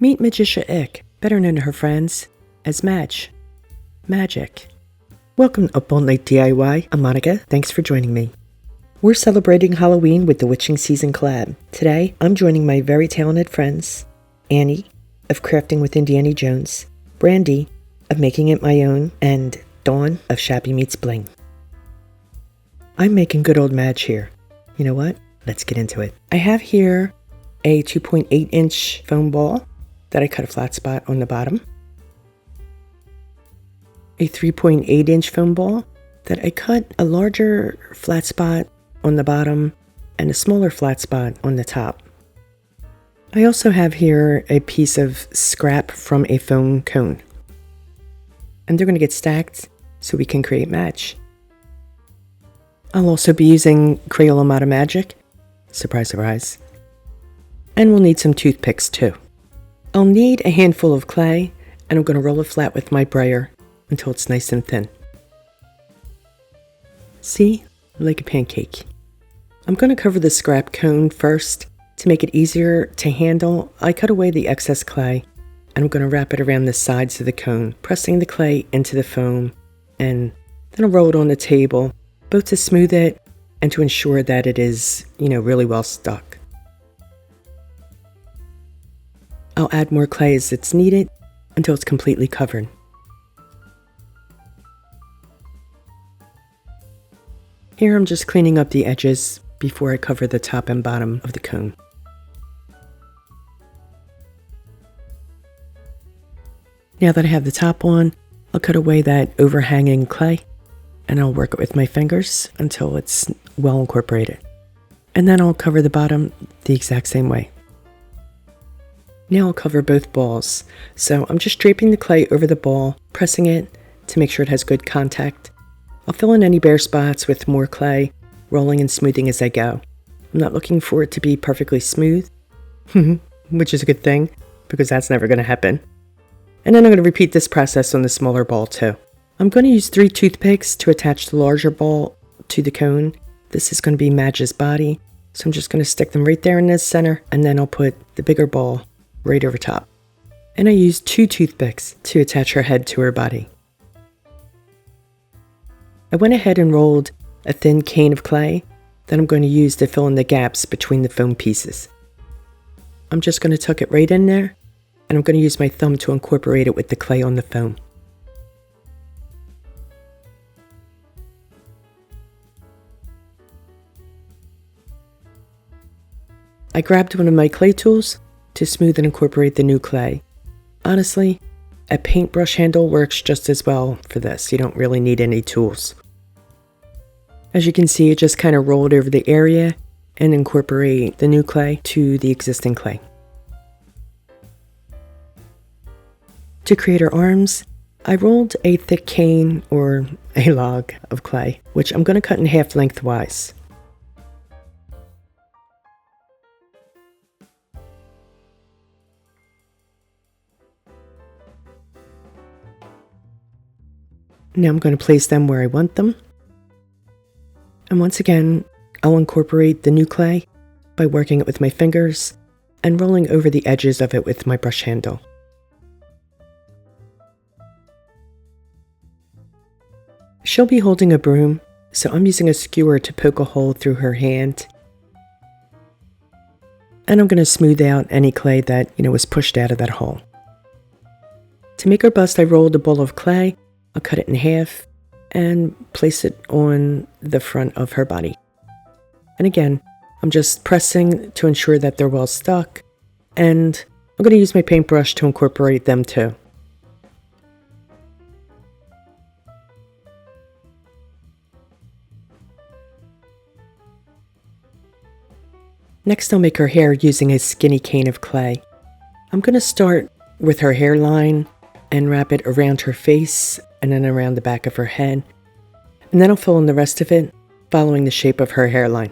Meet Magicia Ick, better known to her friends as Madge Ick. Welcome to Up All Night DIY. I'm Monica. Thanks for joining me. We're celebrating Halloween with the Witching Season collab. Today, I'm joining my very talented friends, Annie of Crafting with Indiana Jones, Brandy of Making It My Own, and Dawn of Shabby Meets Bling. I'm making good old Madge here. You know what? Let's get into it. I have here a 2.8-inch foam ball that I cut a flat spot on the bottom, a 3.8-inch foam ball that I cut a larger flat spot on the bottom and a smaller flat spot on the top. I also have here a piece of scrap from a foam cone, and they're going to get stacked so we can create Madge. I'll also be using Crayola out of Magic, surprise surprise, and we'll need some toothpicks too. I'll need a handful of clay, and I'm going to roll it flat with my brayer until it's nice and thin. See? Like a pancake. I'm going to cover the scrap cone first. To make it easier to handle, I cut away the excess clay, and I'm going to wrap it around the sides of the cone, pressing the clay into the foam, and then I'll roll it on the table, both to smooth it and to ensure that it is, really well stuck. I'll add more clay as it's needed until it's completely covered. Here I'm just cleaning up the edges before I cover the top and bottom of the cone. Now that I have the top on, I'll cut away that overhanging clay, and I'll work it with my fingers until it's well incorporated. And then I'll cover the bottom the exact same way. Now I'll cover both balls. So I'm just draping the clay over the ball, pressing it to make sure it has good contact. I'll fill in any bare spots with more clay, rolling and smoothing as I go. I'm not looking for it to be perfectly smooth, which is a good thing, because that's never going to happen. And then I'm going to repeat this process on the smaller ball too. I'm going to use 3 toothpicks to attach the larger ball to the cone. This is going to be Madge's body, so I'm just going to stick them right there in the center, and then I'll put the bigger ball right over top. And I used 2 toothpicks to attach her head to her body. I went ahead and rolled a thin cane of clay that I'm going to use to fill in the gaps between the foam pieces. I'm just going to tuck it right in there, and I'm going to use my thumb to incorporate it with the clay on the foam. I grabbed one of my clay tools to smooth and incorporate the new clay. Honestly, a paintbrush handle works just as well for this. You don't really need any tools. As you can see, it just kind of rolled over the area and incorporate the new clay to the existing clay. To create her arms, I rolled a thick cane or a log of clay, which I'm going to cut in half lengthwise. Now I'm going to place them where I want them. And once again, I'll incorporate the new clay by working it with my fingers and rolling over the edges of it with my brush handle. She'll be holding a broom, so I'm using a skewer to poke a hole through her hand. And I'm going to smooth out any clay that, was pushed out of that hole. To make her bust, I rolled a ball of clay. I'll cut it in half and place it on the front of her body. And again, I'm just pressing to ensure that they're well stuck, and I'm going to use my paintbrush to incorporate them too. Next, I'll make her hair using a skinny cane of clay. I'm going to start with her hairline and wrap it around her face and then around the back of her head. And then I'll fill in the rest of it, following the shape of her hairline.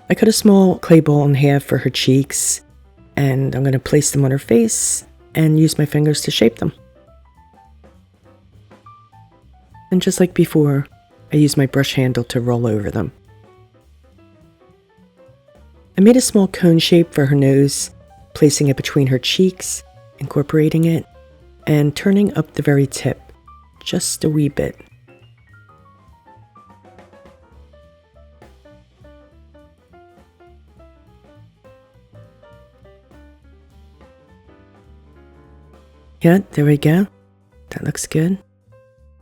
I cut a small clay ball in half for her cheeks, and I'm going to place them on her face and use my fingers to shape them. And just like before, I use my brush handle to roll over them. I made a small cone shape for her nose, placing it between her cheeks, incorporating it, and turning up the very tip, just a wee bit. Yeah, there we go. That looks good.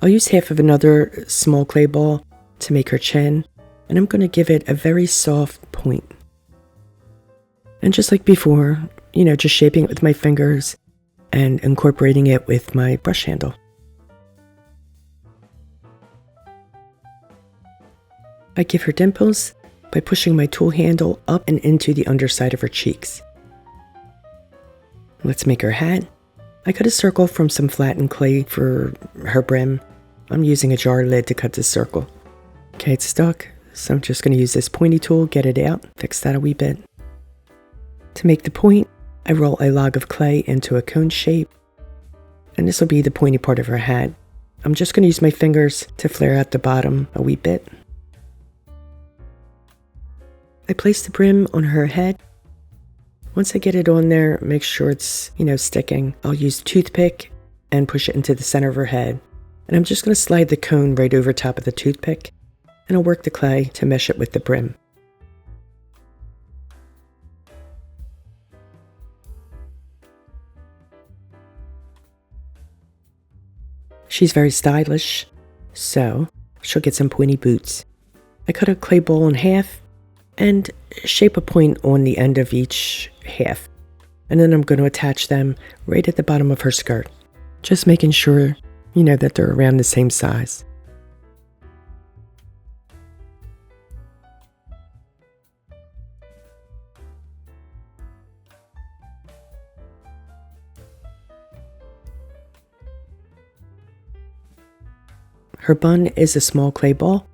I'll use half of another small clay ball to make her chin, and I'm going to give it a very soft point. And just like before, just shaping it with my fingers and incorporating it with my brush handle. I give her dimples by pushing my tool handle up and into the underside of her cheeks. Let's make her hat. I cut a circle from some flattened clay for her brim. I'm using a jar lid to cut this circle. Okay, it's stuck, so I'm just going to use this pointy tool, get it out, fix that a wee bit. To make the point, I roll a log of clay into a cone shape, and this will be the pointy part of her hat. I'm just going to use my fingers to flare out the bottom a wee bit. I place the brim on her head. Once I get it on there, make sure it's, sticking. I'll use a toothpick and push it into the center of her head. And I'm just going to slide the cone right over top of the toothpick, and I'll work the clay to mesh it with the brim. She's very stylish, so she'll get some pointy boots. I cut a clay ball in half and shape a point on the end of each half. And then I'm going to attach them right at the bottom of her skirt. Just making sure, that they're around the same size. Her bun is a small clay ball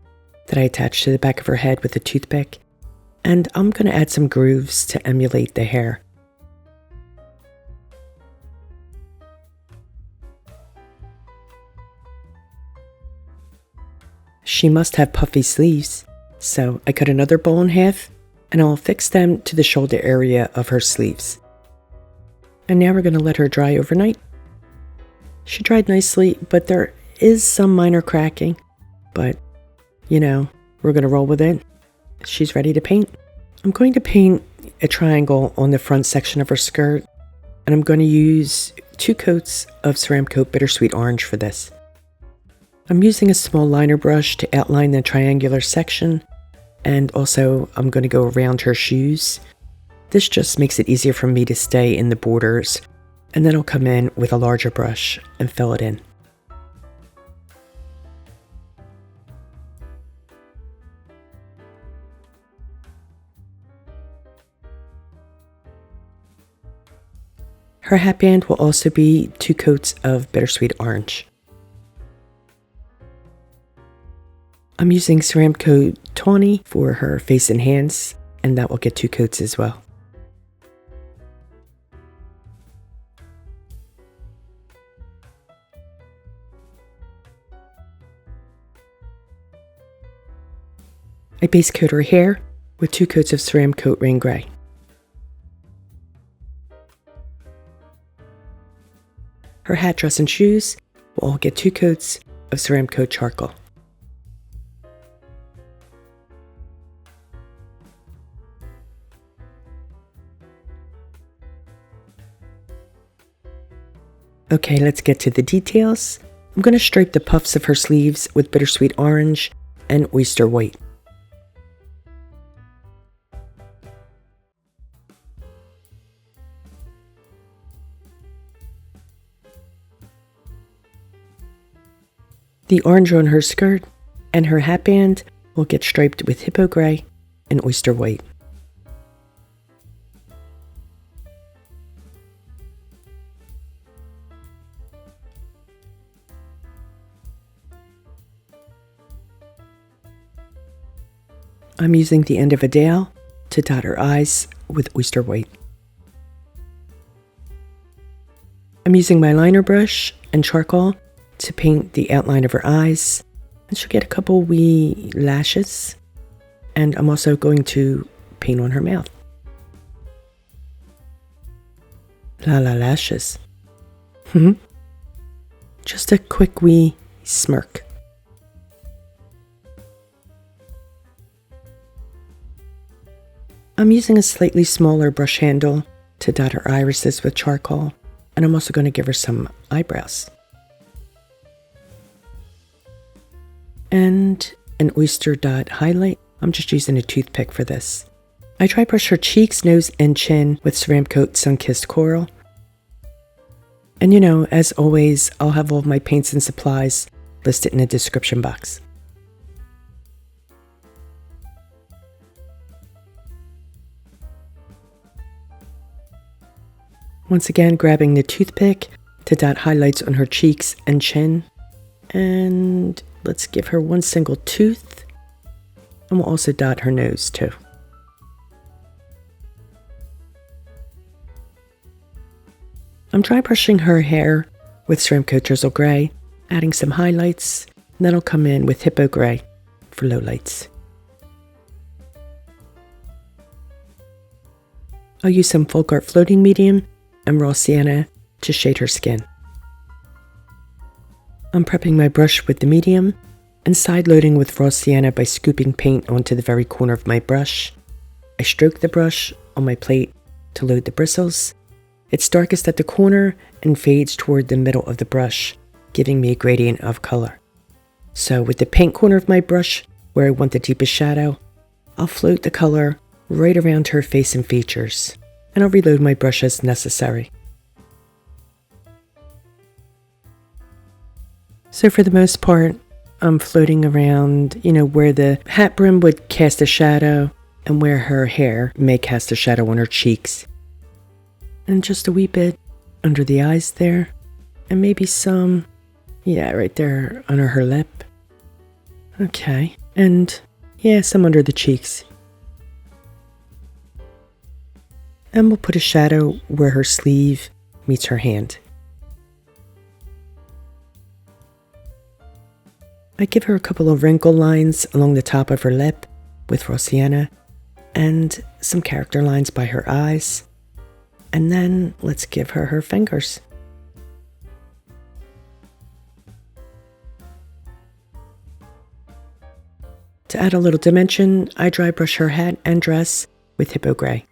that I attach to the back of her head with a toothpick, and I'm going to add some grooves to emulate the hair. She must have puffy sleeves, so I cut another ball in half, and I'll fix them to the shoulder area of her sleeves. And now we're going to let her dry overnight. She dried nicely, but there is some minor cracking, but we're going to roll with it. She's ready to paint. I'm going to paint a triangle on the front section of her skirt, and I'm going to use 2 coats of Ceramic Coat Bittersweet Orange for this. I'm using a small liner brush to outline the triangular section, and also I'm going to go around her shoes. This just makes it easier for me to stay in the borders, and then I'll come in with a larger brush and fill it in. Her hatband will also be 2 coats of Bittersweet Orange. I'm using Ceramic Coat Tawny for her face and hands, and that will get 2 coats as well. I base coat her hair with 2 coats of Ceramic Coat Rain Gray. Her hat, dress, and shoes will all get 2 coats of Ceramic Coat Charcoal. Okay, let's get to the details. I'm going to stripe the puffs of her sleeves with Bittersweet Orange and Oyster White. The orange on her skirt and her hatband will get striped with Hippo Gray and Oyster White. I'm using the end of a dowel to dot her eyes with Oyster White. I'm using my liner brush and charcoal to paint the outline of her eyes, and she'll get a couple wee lashes. And I'm also going to paint on her mouth. La lashes. Just a quick wee smirk. I'm using a slightly smaller brush handle to dot her irises with charcoal, and I'm also going to give her some eyebrows. And an oyster dot highlight. I'm just using a toothpick for this. I dry brush her cheeks, nose, and chin with Ceramic Coat Sun-Kissed Coral. And as always, I'll have all of my paints and supplies listed in the description box. Once again, grabbing the toothpick to dot highlights on her cheeks and chin. And let's give her one single tooth. And we'll also dot her nose too. I'm dry brushing her hair with Ceramic Coat Drizzle Gray, adding some highlights, and then I'll come in with Hippo Gray for lowlights. I'll use some Folk Art Floating Medium and Raw Sienna to shade her skin. I'm prepping my brush with the medium and side loading with Raw Sienna by scooping paint onto the very corner of my brush. I stroke the brush on my plate to load the bristles. It's darkest at the corner and fades toward the middle of the brush, giving me a gradient of color. So with the paint corner of my brush, where I want the deepest shadow, I'll float the color right around her face and features, and I'll reload my brush as necessary. So for the most part, I'm floating around, where the hat brim would cast a shadow and where her hair may cast a shadow on her cheeks. And just a wee bit under the eyes there. And maybe some, right there under her lip. Okay. And some under the cheeks. And we'll put a shadow where her sleeve meets her hand. I give her a couple of wrinkle lines along the top of her lip with Raw Sienna and some character lines by her eyes. And then let's give her her fingers. To add a little dimension, I dry brush her hat and dress with Hippo Gray.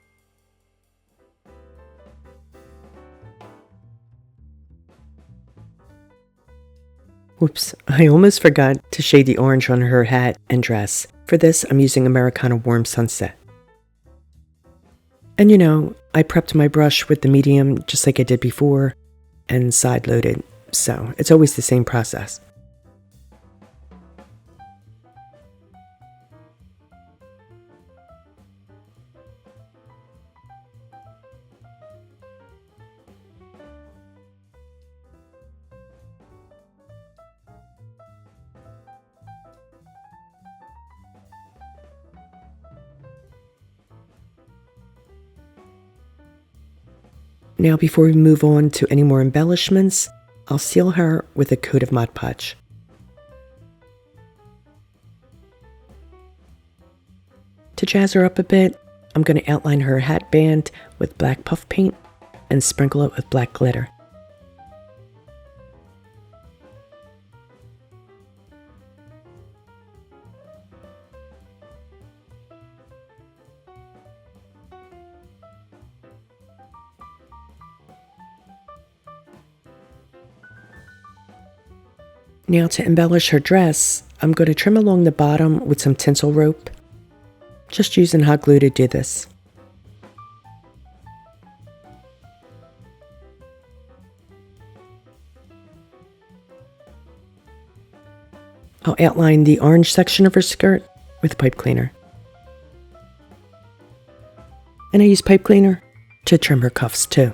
Whoops, I almost forgot to shade the orange on her hat and dress. For this, I'm using Americana Warm Sunset. And I prepped my brush with the medium just like I did before and side loaded, so it's always the same process. Now before we move on to any more embellishments, I'll seal her with a coat of Mod Podge. To jazz her up a bit, I'm going to outline her hat band with black puff paint and sprinkle it with black glitter. Now to embellish her dress, I'm going to trim along the bottom with some tinsel rope. Just using hot glue to do this. I'll outline the orange section of her skirt with pipe cleaner. And I use pipe cleaner to trim her cuffs too.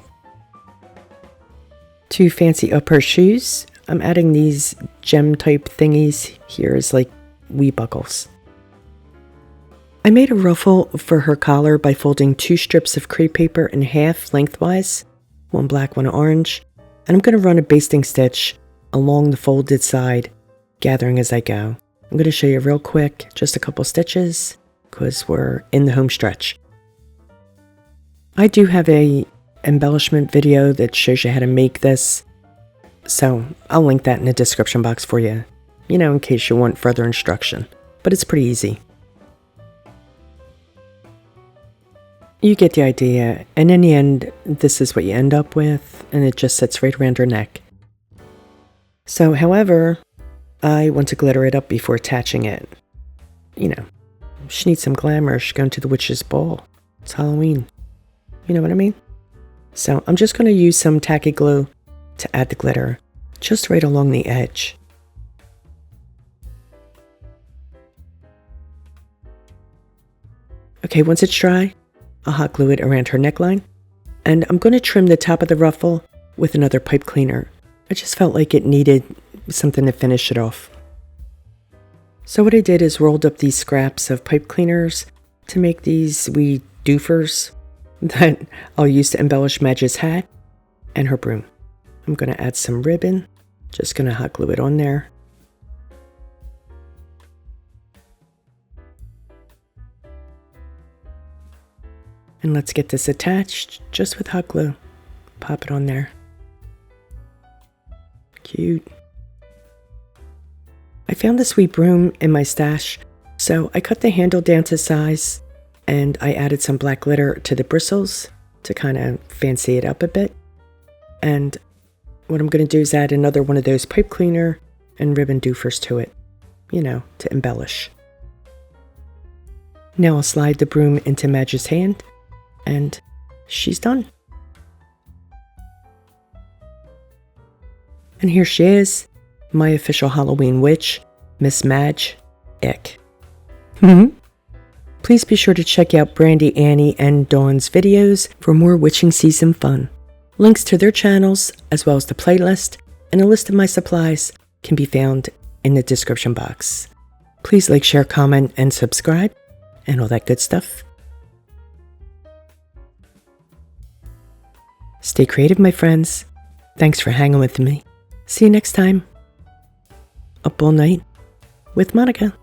To fancy up her shoes, I'm adding these gem type thingies here as like wee buckles. I made a ruffle for her collar by folding 2 strips of crepe paper in half lengthwise, one black, one orange, and I'm going to run a basting stitch along the folded side, gathering as I go. I'm going to show you real quick, just a couple stitches, because we're in the home stretch. I do have a embellishment video that shows you how to make this, so I'll link that in the description box for you, in case you want further instruction. But it's pretty easy. You get the idea, and in the end, this is what you end up with, and it just sits right around her neck. So, however, I want to glitter it up before attaching it. She needs some glamour. She's going to the witch's ball. It's Halloween. You know what I mean? So, I'm just going to use some tacky glue to add the glitter, just right along the edge. Okay, once it's dry, I'll hot glue it around her neckline, and I'm going to trim the top of the ruffle with another pipe cleaner. I just felt like it needed something to finish it off. So what I did is rolled up these scraps of pipe cleaners to make these wee doofers that I'll use to embellish Madge's hat and her broom. I'm going to add some ribbon, just going to hot glue it on there. And let's get this attached just with hot glue. Pop it on there. Cute. I found this wee broom in my stash, so I cut the handle down to size and I added some black glitter to the bristles to kind of fancy it up a bit. And what I'm going to do is add another one of those pipe cleaner and ribbon doofers to it, to embellish. Now I'll slide the broom into Madge's hand. And she's done. And here she is, my official Halloween witch, Miss Madge Ick. Please be sure to check out Brandy, Annie, and Dawn's videos for more witching season fun. Links to their channels, as well as the playlist, and a list of my supplies can be found in the description box. Please like, share, comment, and subscribe, and all that good stuff. Stay creative, my friends. Thanks for hanging with me. See you next time. Up all night with Monica.